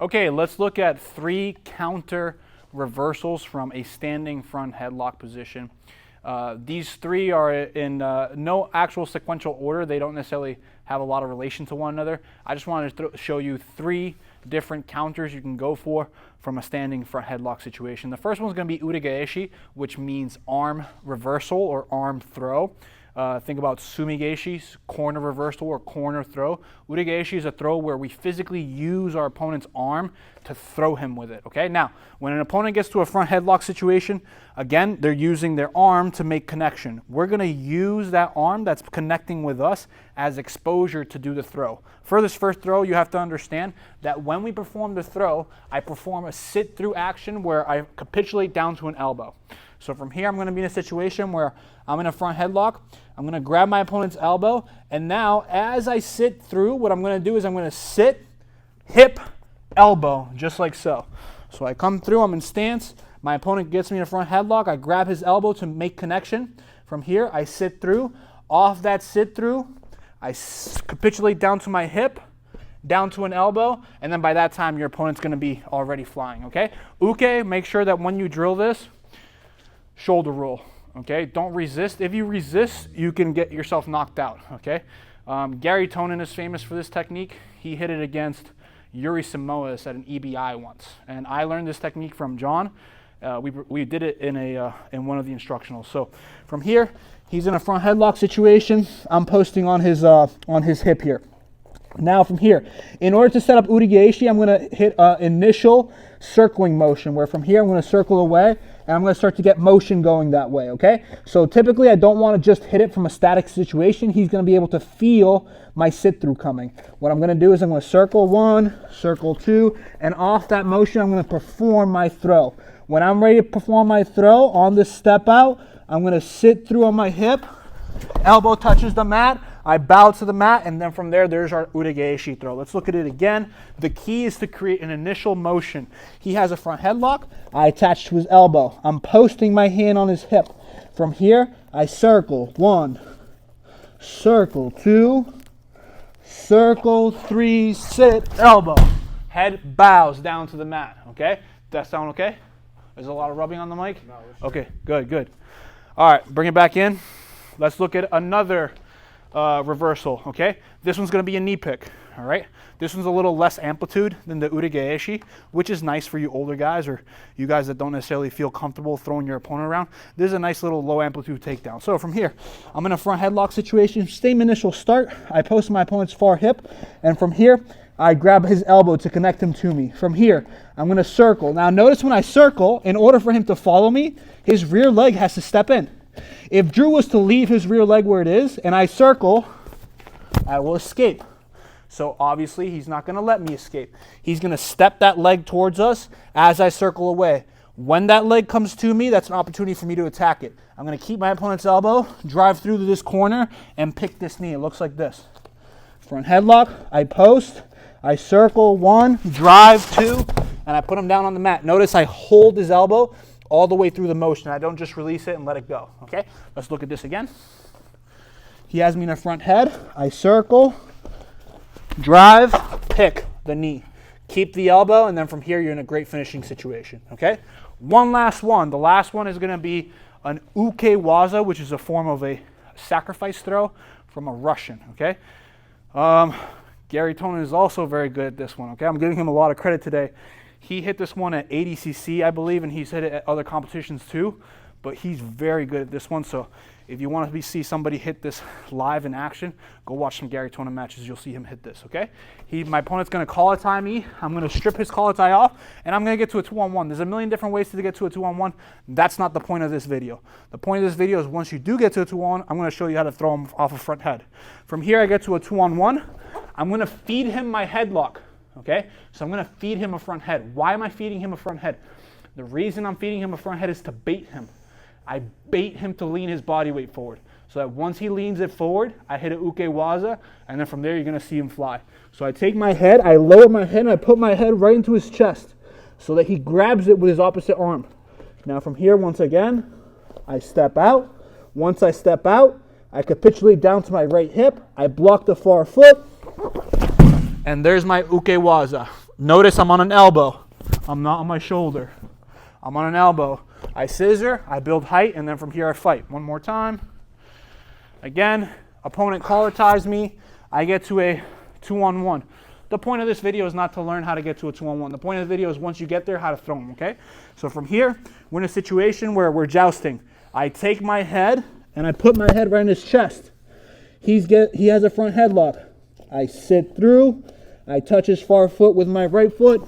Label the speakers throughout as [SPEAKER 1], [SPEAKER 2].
[SPEAKER 1] Okay, let's look at 3 counter reversals from a standing front headlock position. These 3 are in no actual sequential order. They don't necessarily have a lot of relation to one another. I just wanted to show you 3 different counters you can go for from a standing front headlock situation. The first one's going to be udegeshi, which means arm reversal or arm throw. Think about sumigeshi, corner reversal or corner throw. Udegeshi is a throw where we physically use our opponent's arm to throw him with it. Okay. Now, when an opponent gets to a front headlock situation, again, they're using their arm to make connection. We're going to use that arm that's connecting with us as exposure to do the throw. For this first throw, you have to understand that when we perform the throw, I perform a sit-through action where I capitulate down to an elbow. So from here, I'm going to be in a situation where I'm in a front headlock. I'm going to grab my opponent's elbow. And now, as I sit through, what I'm going to do is I'm going to sit, hip, elbow, just like so. So I come through, I'm in stance. My opponent gets me in a front headlock. I grab his elbow to make connection. From here, I sit through. Off that sit through, I capitulate down to my hip, down to an elbow, and then by that time, your opponent's going to be already flying, okay? Uke, make sure that when you drill this, shoulder roll, okay? Don't resist. If you resist, you can get yourself knocked out, okay? Gary Tonin is famous for this technique. He hit it against Yuri Samoas at an EBI once, and I learned this technique from John. We did it in one of the instructionals. So from here, he's in a front headlock situation. I'm posting on his hip here. Now from here, in order to set up udegeshi, I'm going to hit initial circling motion, where from here I'm going to circle away, and I'm going to start to get motion going that way, okay? So typically I don't want to just hit it from a static situation. He's going to be able to feel my sit-through coming. What I'm going to do is I'm going to circle 1, circle 2, and off that motion I'm going to perform my throw. When I'm ready to perform my throw on this step out, I'm going to sit through on my hip, elbow touches the mat, I bow to the mat, and then from there, there's our udegeshi throw. Let's look at it again. The key is to create an initial motion. He has a front headlock. I attach to his elbow. I'm posting my hand on his hip. From here, I circle 1, circle 2, circle 3, sit, elbow. Head bows down to the mat, okay? Does that sound okay? There's a lot of rubbing on the mic? No. Okay, good. All right, bring it back in. Let's look at another reversal, okay? This one's going to be a knee pick, all right? This one's a little less amplitude than the udegeshi, which is nice for you older guys or you guys that don't necessarily feel comfortable throwing your opponent around. This is a nice little low amplitude takedown. So from here, I'm in a front headlock situation, same initial start. I post my opponent's far hip, and from here, I grab his elbow to connect him to me. From here, I'm going to circle. Now notice when I circle, in order for him to follow me, his rear leg has to step in. If Drew was to leave his rear leg where it is and I circle, I will escape. So obviously he's not going to let me escape. He's going to step that leg towards us as I circle away. When that leg comes to me, that's an opportunity for me to attack it. I'm going to keep my opponent's elbow, drive through to this corner, and pick this knee. It looks like this. Front headlock, I post, I circle 1, drive 2, and I put him down on the mat. Notice I hold his elbow all the way through the motion. I don't just release it and let it go, okay? Let's look at this again. He has me in a front head. I circle, drive, pick the knee. Keep the elbow, and then from here, you're in a great finishing situation, okay? One last one. The last one is going to be an uke waza, which is a form of a sacrifice throw from a Russian, okay? Gary Tonin is also very good at this one, okay? I'm giving him a lot of credit today. He hit this one at ADCC, I believe, and he's hit it at other competitions too, but he's very good at this one. So if you want to see somebody hit this live in action, go watch some Gary Tonin matches. You'll see him hit this, okay? My opponent's going to collar tie me. I'm going to strip his collar tie off, and I'm going to get to a 2-on-1. There's a million different ways to get to a 2-on-1. That's not the point of this video. The point of this video is once you do get to a 2-on-1, I'm going to show you how to throw him off a front head. From here, I get to a 2-on-1. I'm going to feed him my headlock. Okay, so I'm going to feed him a front head. Why am I feeding him a front head? The reason I'm feeding him a front head is to bait him. I bait him to lean his body weight forward. So that once he leans it forward, I hit a uke waza, and then from there you're going to see him fly. So I take my head, I lower my head, and I put my head right into his chest so that he grabs it with his opposite arm. Now from here, once again, I step out. Once I step out, I capitulate down to my right hip. I block the far foot. And there's my uke waza. Notice I'm on an elbow. I'm not on my shoulder. I'm on an elbow. I scissor, I build height, and then from here I fight. One more time. Again, opponent collar ties me. I get to a 2-on-1. The point of this video is not to learn how to get to a 2-on-1. The point of the video is once you get there, how to throw them, okay? So from here, we're in a situation where we're jousting. I take my head, and I put my head right in his chest. He has a front headlock. I sit through, I touch his far foot with my right foot,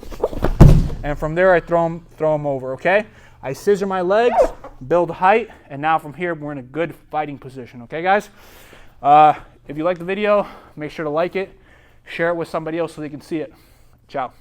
[SPEAKER 1] and from there I throw him over, okay? I scissor my legs, build height, and now from here we're in a good fighting position, okay guys? If you like the video, make sure to like it, share it with somebody else so they can see it. Ciao.